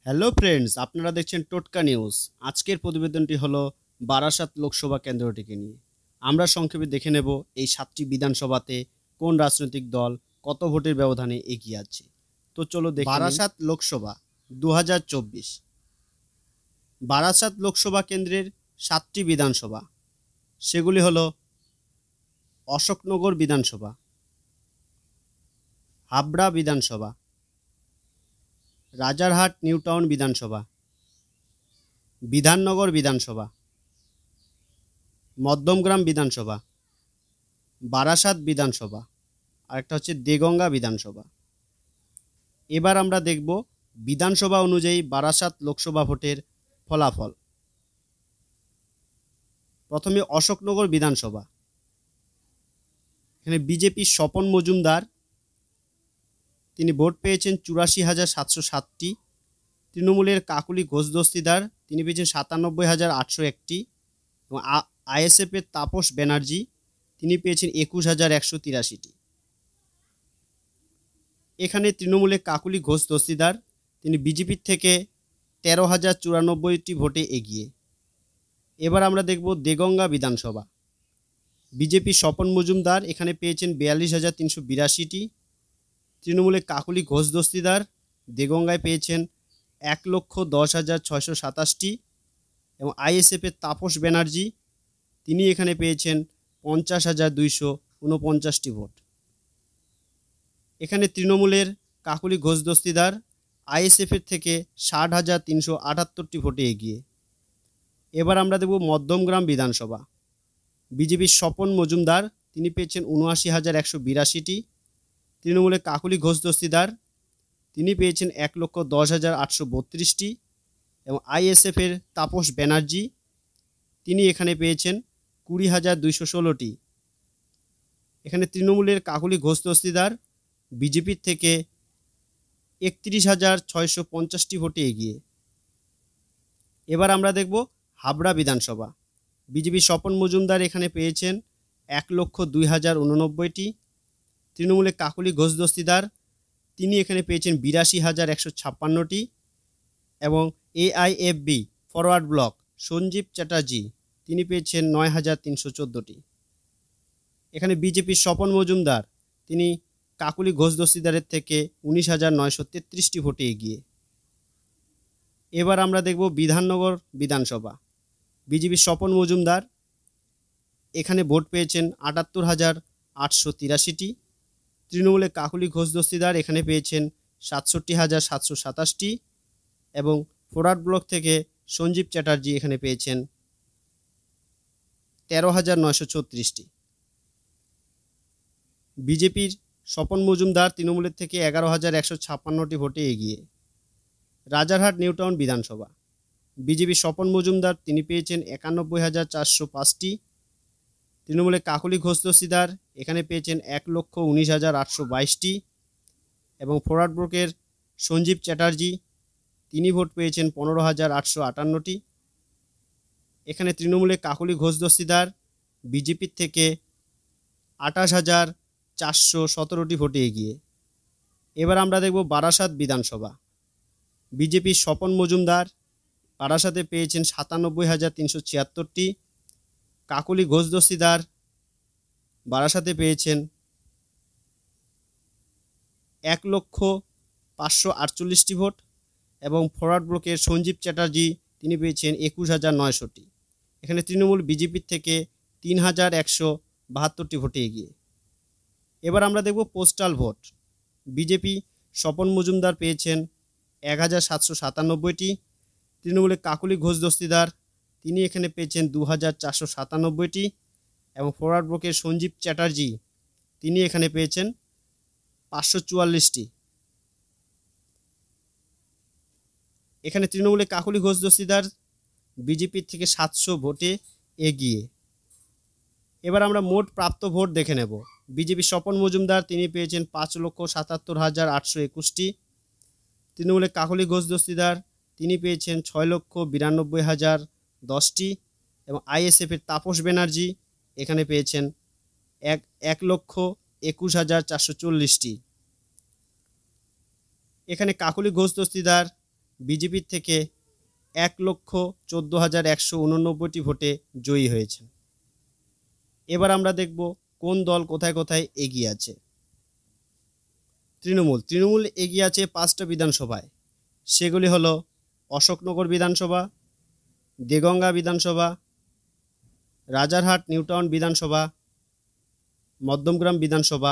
Hello friends, আপনারা দেখছেন টোটকা নিউজ। আজকের প্রতিবেদনটি হলো বারাসাত লোকসভা কেন্দ্রটিকে নিয়ে। আমরা সংক্ষেপে দেখে নেব এই 7টি বিধানসভাতে কোন রাজনৈতিক দল কত ভোটের ব্যবধানে এগিয়ে আছে। তো চলো দেখে নিই। বারাসাত লোকসভা 2024। বারাসাত লোকসভা কেন্দ্রের 7টি বিধানসভা, সেগুলি হলো অশোকনগর বিধানসভা, হাবড়া বিধানসভা, রাজারহাট নিউ টাউন বিধানসভা, বিধাননগর বিধানসভা, মধ্যমগ্রাম বিধানসভা, বারাসাত বিধানসভা, আরেকটা হচ্ছে দেগঙ্গা বিধানসভা। এবার আমরা দেখব বিধানসভা অনুযায়ী বারাসাত লোকসভা ভোটের ফলাফল। প্রথমে অশোকনগর বিধানসভা, এখানে বিজেপির স্বপন মজুমদার তিনি ভোট পেয়েছেন 84,707টি। তৃণমূলের কাকুলি ঘোষ দস্তিদার তিনি পেয়েছেন 97,801টি এবং আইএসএফের তাপস ব্যানার্জি তিনি পেয়েছেন 21,183টি। এখানে তৃণমূলের কাকুলি ঘোষ দস্তিদার তিনি বিজেপির থেকে 13,094টি ভোটে এগিয়ে। এবার আমরা দেখব দেগঙ্গা বিধানসভা, বিজেপি স্বপন মজুমদার এখানে পেয়েছেন 42,382টি। তৃণমূলের কাকুলি ঘোষ দস্তিদার দেগঙ্গায় পেয়েছেন 1,10,627টি এবং আইএসএফের তাপস ব্যানার্জি তিনি এখানে পেয়েছেন 50,249টি ভোট। এখানে তৃণমূলের কাকুলি ঘোষ দস্তিদার আইএসএফের থেকে 60,378টি ভোটে এগিয়ে। এবার আমরা দেখব মধ্যমগ্রাম বিধানসভা, বিজেপির স্বপন মজুমদার তিনি পেয়েছেন 79,182টি। তৃণমূলের কাকুলি ঘোষ দস্তিদার তিনি পেয়েছেন 1,10,832টি এবং আইএসএফের তাপস ব্যানার্জি তিনি এখানে পেয়েছেন 20,216টি। এখানে তৃণমূলের কাকুলি ঘোষ দস্তিদার বিজেপির থেকে 31,650টি ভোটে এগিয়ে। এবার আমরা দেখব হাবড়া বিধানসভা, বিজেপির স্বপন মজুমদার এখানে পেয়েছেন 1,02,089টি। তৃণমূলের কাকুলি ঘোষ দস্তিদার তিনি এখানে পেয়েছেন 82,156টি এবং এআইএফবি ফরওয়ার্ড ব্লক সঞ্জীব চ্যাটার্জি তিনি পেয়েছেন 9,314টি। এখানে বিজেপির স্বপন মজুমদার তিনি কাকুলি ঘোষ দস্তিদারের থেকে 19,933টি ভোটে এগিয়ে। এবার আমরা দেখব বিধাননগর বিধানসভা, বিজেপির স্বপন মজুমদার এখানে ভোট পেয়েছেন 78,883টি। তৃণমূলের কাকুলি ঘোষ দস্তিদার এখানে পেয়েছেন 67,727টি এবং ফরওয়ার্ড ব্লক থেকে সঞ্জীব চ্যাটার্জি এখানে পেয়েছেন 13,936টি। বিজেপির স্বপন মজুমদার তৃণমূলের থেকে 11,156টি ভোটে এগিয়ে। রাজারহাট নিউ টাউন বিধানসভা, বিজেপির স্বপন মজুমদার তিনি পেয়েছেন 91,405টি। তৃণমূলের কাকুলি ঘোষ দস্তিদার এখানে পেয়েছেন 1,19,822টি এবং ফরওয়ার্ড ব্লকের সঞ্জীব চ্যাটার্জি তিনি ভোট পেয়েছেন 15,858টি। এখানে তৃণমূলের কাকুলি ঘোষ দস্তিদার বিজেপির থেকে 28,417টি ভোটে এগিয়ে। এবার আমরা দেখব বারাসাত বিধানসভা, বিজেপির স্বপন মজুমদার বারাসাতে পেয়েছেন 97,376টি। কাকুলি ঘোষ দস্তিদার বারাসাতে পেয়েছেন 1,548টি ভোট এবং ফরওয়ার্ড ব্লকের সঞ্জীব চ্যাটার্জি তিনি পেয়েছেন 21,900টি। এখানে তৃণমূল বিজেপির থেকে 3,172টি ভোটে এগিয়ে। এবার আমরা দেখব postal vote, BJP Swapan Majumdar পেয়েছেন 1,797টি। তৃণমূলের কাকুলি ঘোষ দস্তিদার তিনি এখানে পেয়েছেন 2,497টি এবং ফরওয়ার্ড ব্লকের সঞ্জীব চ্যাটার্জি তিনি এখানে পেয়েছেন 544টি। এখানে তৃণমূলের কাকুলি ঘোষ দস্তিদার বিজেপির থেকে 700 ভোটে এগিয়ে। এবার আমরা মোট প্রাপ্ত ভোট দেখে নেব। বিজেপি স্বপন মজুমদার তিনি পেয়েছেন 5,77,821টি। তৃণমূলের কাকুলি ঘোষ দস্তিদার তিনি পেয়েছেন 6,92,010টি এবং আইএসএফের তাপস ব্যানার্জি এখানে পেয়েছেন 1,21,440টি। এখানে কাকুলি ঘোষ দস্তিদার বিজেপির থেকে 1,14,189টি ভোটে জয়ী হয়েছে। এবার আমরা দেখব কোন দল কোথায় কোথায় এগিয়ে আছে। তৃণমূল এগিয়ে আছে 5টা বিধানসভায়, সেগুলি হলো অশোকনগর বিধানসভা, দেগঙ্গা বিধানসভা, রাজারহাট নিউটাউন বিধানসভা, মধ্যমগ্রাম বিধানসভা,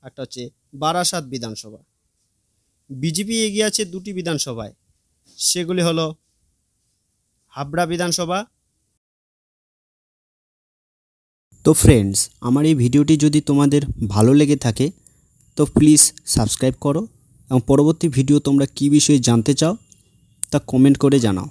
একটা হচ্ছে বারাসাত বিধানসভা। বিজেপি এগিয়ে আছে 2টি বিধানসভায়, সেগুলি হলো হাবড়া বিধানসভা। তো ফ্রেন্ডস, আমার এই ভিডিওটি যদি তোমাদের ভালো লেগে থাকে তো প্লিজ সাবস্ক্রাইব করো এবং পরবর্তী ভিডিও তোমরা কী বিষয়ে জানতে চাও তা কমেন্ট করে জানাও।